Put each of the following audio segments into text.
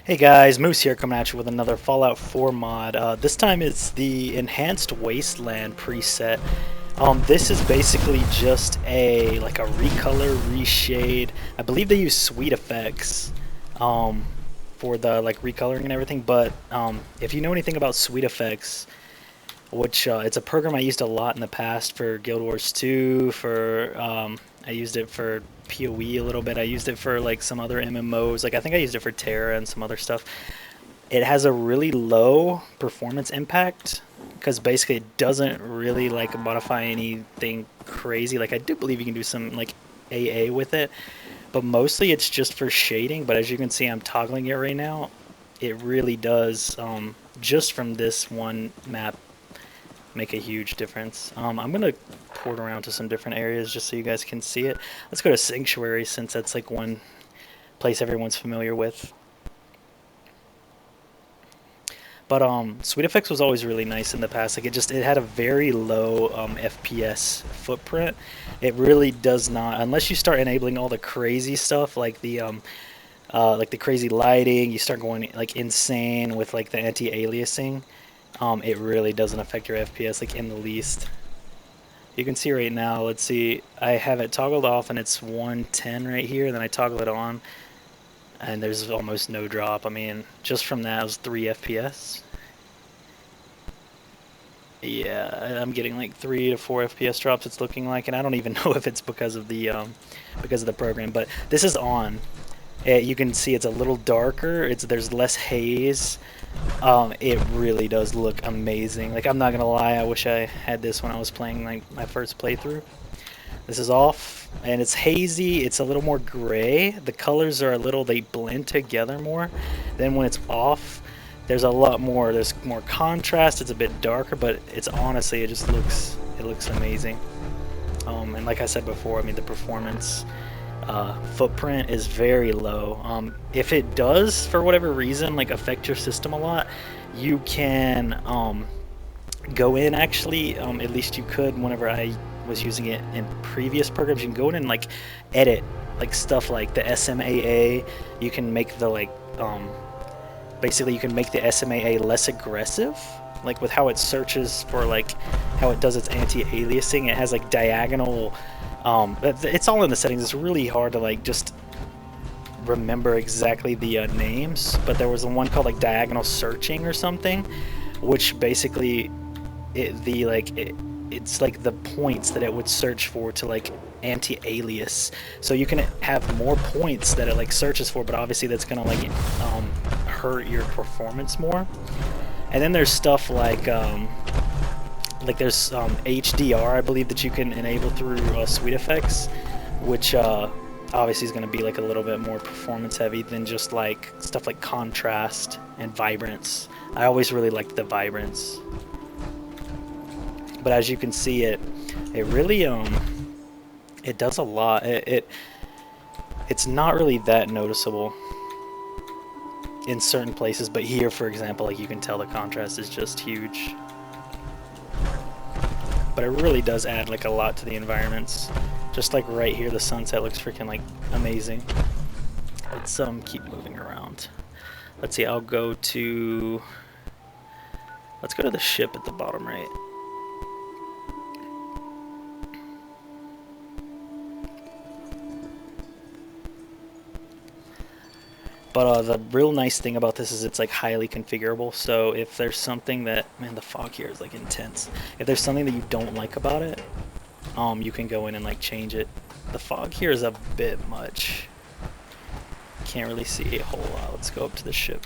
Hey guys, Moose here coming at you with another Fallout 4 mod. This time it's the Enhanced Wasteland preset. This is basically just a recolor, reshade. I believe they use sweet effects um, for the recoloring and everything. But if you know anything about sweet effects, which it's a program I used a lot in the past for Guild Wars 2. I used it for PoE a little bit. I used it for like some other MMOs. Like I think I used it for Terra and some other stuff. It has a really low performance impact because basically it doesn't really like modify anything crazy. Like I do believe you can do some like AA with it, but mostly it's just for shading. But as you can see, I'm toggling it right now. It really does, just from this one map, make a huge difference. I'm gonna port around to some different areas just so you guys can see it. Let's go to Sanctuary since that's like one place everyone's familiar with. But Sweet Effects was always really nice in the past. Like it had a very low FPS footprint. It really does not, unless you start enabling all the crazy stuff like the crazy lighting. You start going like insane with like the anti-aliasing. It really doesn't affect your FPS like in the least. You can see right now. Let's see. I have it toggled off and it's 110 right here. And then I toggle it on and there's almost no drop. I mean, just from that, it was 3 FPS. Yeah, I'm getting like 3 to 4 FPS drops. It's looking like, and I don't even know if it's because of the program. But this is on. You can see it's a little darker. There's less haze. It really does look amazing. Like I'm not gonna lie, I wish I had this when I was playing like my first playthrough. This is off, and it's hazy. It's a little more gray. The colors are they blend together more. Then when it's off, there's a lot more. There's more contrast. It's a bit darker, but it's honestly, it looks amazing. And like I said before, I mean the performance footprint is very low. If it does, for whatever reason, like affect your system a lot, you can go in actually. At least you could whenever I was using it in previous programs. You can go in and like edit like stuff like the SMAA. You can make the basically you can make the SMAA less aggressive, like with how it searches for like how it does its anti-aliasing. It has like diagonal. It's all in the settings. It's really hard to like just remember exactly the names, but there was one called like diagonal searching or something, which basically it's like the points that it would search for to like anti-alias. So you can have more points that it like searches for, but obviously that's gonna hurt your performance more. And then there's stuff like there's HDR, I believe, that you can enable through Sweet Effects, which obviously is going to be like a little bit more performance heavy than just like stuff like contrast and vibrance. I always really liked the vibrance, but as you can see, it really it does a lot. It's not really that noticeable in certain places, but here, for example, like you can tell the contrast is just huge. But it really does add like a lot to the environments. Just like right here, the sunset looks freaking like amazing. Let's keep moving around. Let's see, let's go to the ship at the bottom right. But the real nice thing about this is it's like highly configurable. So if there's something that, man, the fog here is like intense. If there's something that you don't like about it, you can go in and like change it. The fog here is a bit much. Can't really see a whole lot. Let's go up to the ship.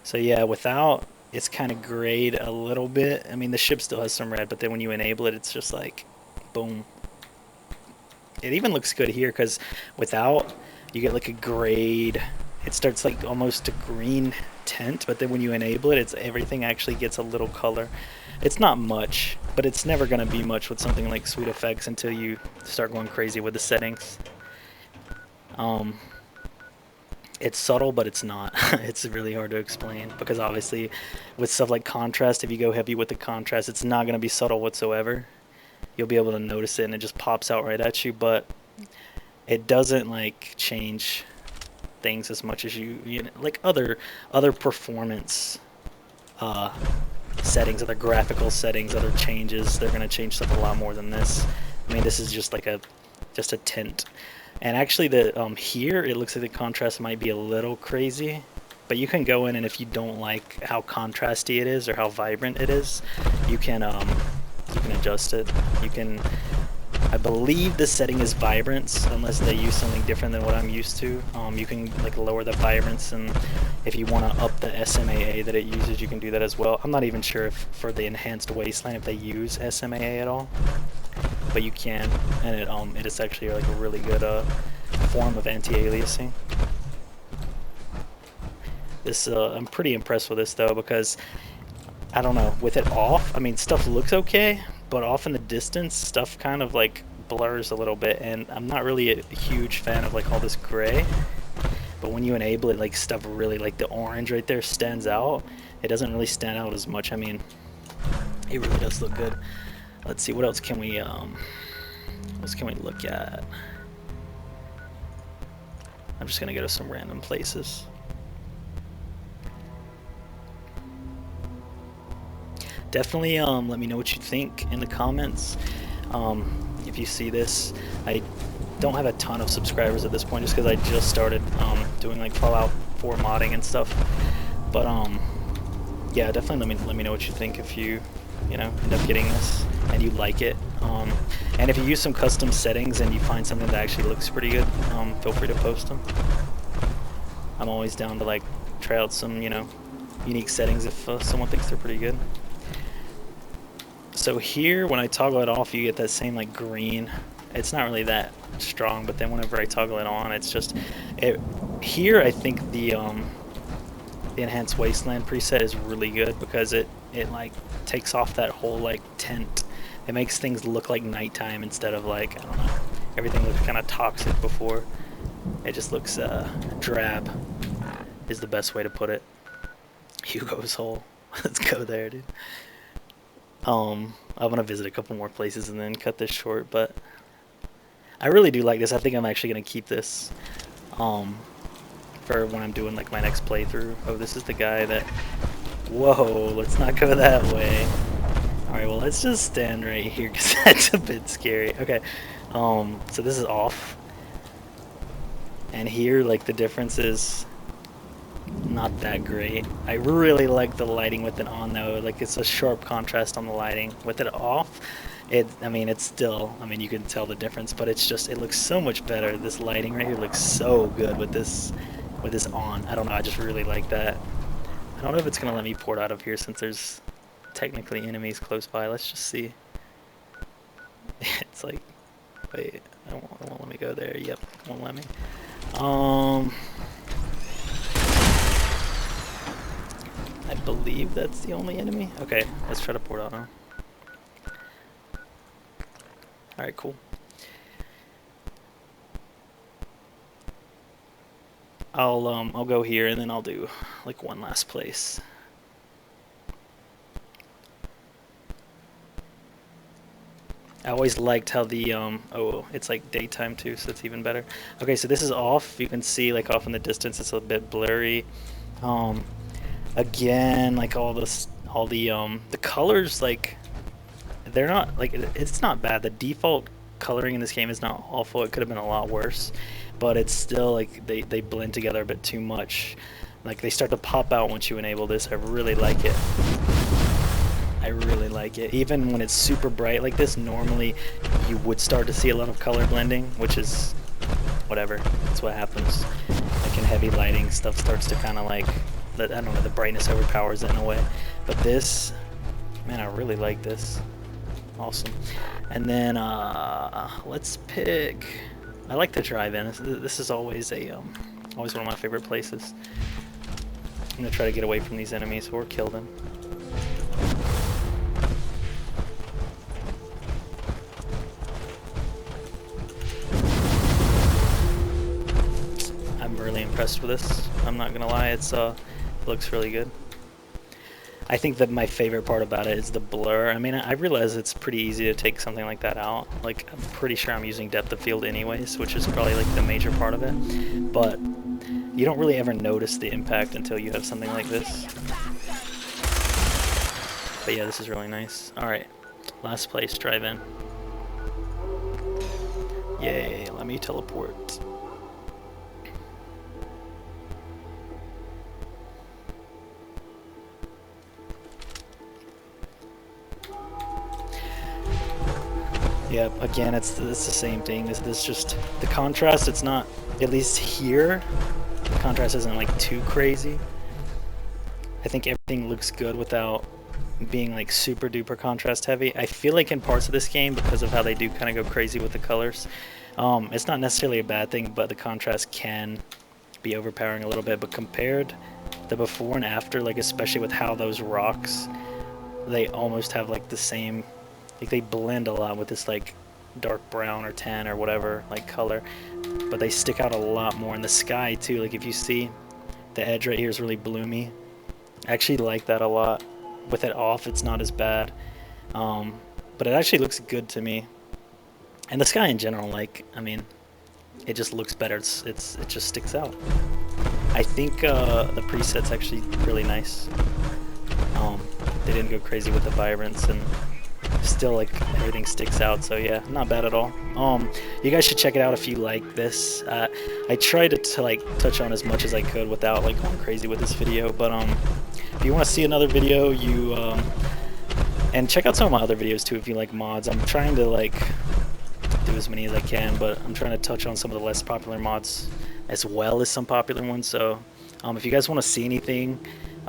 So yeah, without, it's kind of grayed a little bit. I mean, the ship still has some red, but then when you enable it, it's just like, boom. It even looks good here because without, you get like a grayed, it starts like almost a green tint, but then when you enable it, everything actually gets a little color. It's not much, but it's never going to be much with something like Sweet Effects until you start going crazy with the settings. It's subtle, but it's not. It's really hard to explain because obviously with stuff like contrast, if you go heavy with the contrast, it's not going to be subtle whatsoever. You'll be able to notice it and it just pops out right at you, but it doesn't like change things as much as you know, like other performance settings, other graphical settings, other changes. They're gonna change stuff a lot more than this. I mean, this is just like a tint. And actually, the here it looks like the contrast might be a little crazy, but you can go in, and if you don't like how contrasty it is or how vibrant it is, you can adjust it. You can, I believe the setting is vibrance, unless they use something different than what I'm used to. You can like lower the vibrance, and if you want to up the SMAA that it uses, you can do that as well. I'm not even sure if for the enhanced Wasteland if they use SMAA at all, but you can, and it is actually like a really good form of anti-aliasing. This I'm pretty impressed with this though, because I don't know, with it off, I mean stuff looks okay, but off in the distance stuff kind of like blurs a little bit, and I'm not really a huge fan of like all this gray, but when you enable it, like stuff really, like the orange right there stands out. It doesn't really stand out as much. I mean, it really does look good. Let's see, what else can we look at? I'm just gonna go to some random places. Definitely let me know what you think in the comments. If you see this, I don't have a ton of subscribers at this point just because I just started doing like Fallout 4 modding and stuff. But yeah, definitely let me know what you think if you know, end up getting this and you like it. And if you use some custom settings and you find something that actually looks pretty good, feel free to post them. I'm always down to like try out some, you know, unique settings if someone thinks they're pretty good. So here, when I toggle it off, you get that same like green. It's not really that strong, but then whenever I toggle it on, it's just it. Here, I think the enhanced Wasteland preset is really good because it like takes off that whole like tint. It makes things look like nighttime instead of like, I don't know, everything looks kind of toxic before. It just looks drab is the best way to put it. Hugo's hole. Let's go there, dude. I'm gonna visit a couple more places and then cut this short, but I really do like this. I think I'm actually gonna keep this for when I'm doing like my next playthrough. Oh, this is the guy that, whoa, let's not go that way. Alright, well, let's just stand right here because that's a bit scary. Okay, so this is off, and here like the difference is not that great. I really like the lighting with it on though. Like, it's a sharp contrast on the lighting. With it off, I mean, it's still, I mean, you can tell the difference, but it's just, it looks so much better. This lighting right here looks so good with this on. I don't know, I just really like that. I don't know if it's gonna let me port out of here since there's technically enemies close by. Let's just see. It's like, wait, it won't let me go there. Yep, it won't let me. I believe that's the only enemy. Okay, let's try to port out now. Alright, cool. I'll go here and then I'll do like one last place. I always liked how the oh, it's like daytime too, so it's even better. Okay, so this is off. You can see like off in the distance it's a bit blurry. Again, like the colors, like they're not like, it's not bad. The default coloring in this game is not awful. It could have been a lot worse, but it's still like they blend together a bit too much. Like they start to pop out once you enable this. I really like it. I really like it. Even when it's super bright like this, normally you would start to see a lot of color blending, which is whatever. That's what happens. Like in heavy lighting, stuff starts to kind of like, I don't know, the brightness overpowers it in a way. But this, man, I really like this. Awesome. And then let's pick, I like the drive-in. This is always always one of my favorite places. I'm gonna try to get away from these enemies or kill them. I'm really impressed with this. I'm not gonna lie, it looks really good. I think that my favorite part about it is the blur. I mean, I realize it's pretty easy to take something like that out. Like, I'm pretty sure I'm using depth of field anyways, which is probably like the major part of it. But You don't really ever notice the impact until you have something like this. But yeah, this is really nice. Alright, last place, drive-in. Yay, let me teleport. Yeah, again, it's the same thing. This just, the contrast, it's not, at least here, the contrast isn't like too crazy. I think everything looks good without being like super duper contrast heavy. I feel like in parts of this game, because of how they do kind of go crazy with the colors, it's not necessarily a bad thing, but the contrast can be overpowering a little bit. But compared the before and after, like especially with how those rocks, they almost have like the same, like they blend a lot with this like dark brown or tan or whatever like color, but they stick out a lot more in the sky too. Like if you see the edge right here is really bloomy. I actually like that a lot. With it off, it's not as bad, but it actually looks good to me. And the sky in general, like, I mean, it just looks better. It just sticks out. I think the preset's actually really nice. They didn't go crazy with the vibrance, and still like everything sticks out. So yeah, not bad at all. You guys should check it out if you like this. I tried to like touch on as much as I could without like going crazy with this video, but if you want to see another video, you and check out some of my other videos too if you like mods. I'm trying to like do as many as I can, but I'm trying to touch on some of the less popular mods as well as some popular ones. So if you guys want to see anything,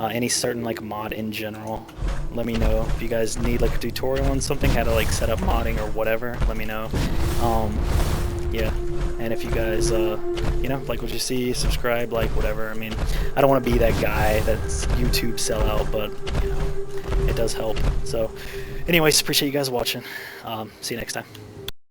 any certain like mod in general, let me know. If you guys need like a tutorial on something, how to like set up modding or whatever, let me know. Yeah, and if you guys you know, like what you see, subscribe, like whatever. I mean, I don't want to be that guy that's YouTube sellout, but you know, it does help. So anyways, appreciate you guys watching. See you next time.